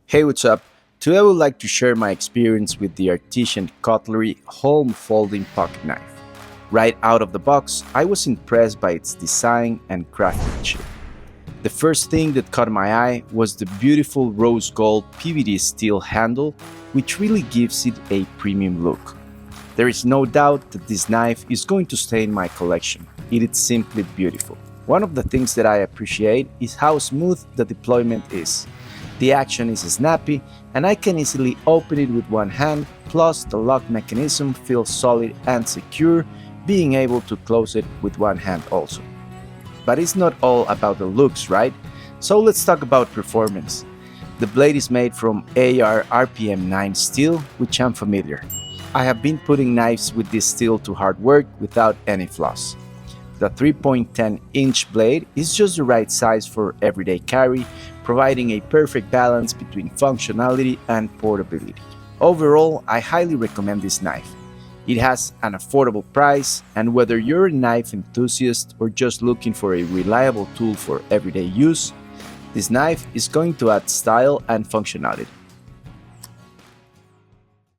Hey, what's up? Today I would like to share my experience with the Artisan Cutlery Holm folding pocket knife. Right out of the box, I was impressed by its design and craftsmanship. The first thing that caught my eye was the beautiful rose gold PVD steel handle, which really gives it a premium look. There is no doubt that this knife is going to stay in my collection. It is simply beautiful. One of the things that I appreciate is how smooth the deployment is. The action is snappy and I can easily open it with one hand, plus the lock mechanism feels solid and secure, being able to close it with one hand also. But it's not all about the looks, right? So let's talk about performance. The blade is made from AR RPM 9 steel, which I'm familiar. I have been putting knives with this steel to hard work without any flaws. The 3.10-inch blade is just the right size for everyday carry, providing a perfect balance between functionality and portability. Overall, I highly recommend this knife. It has an affordable price, and whether you're a knife enthusiast or just looking for a reliable tool for everyday use, this knife is going to add style and functionality.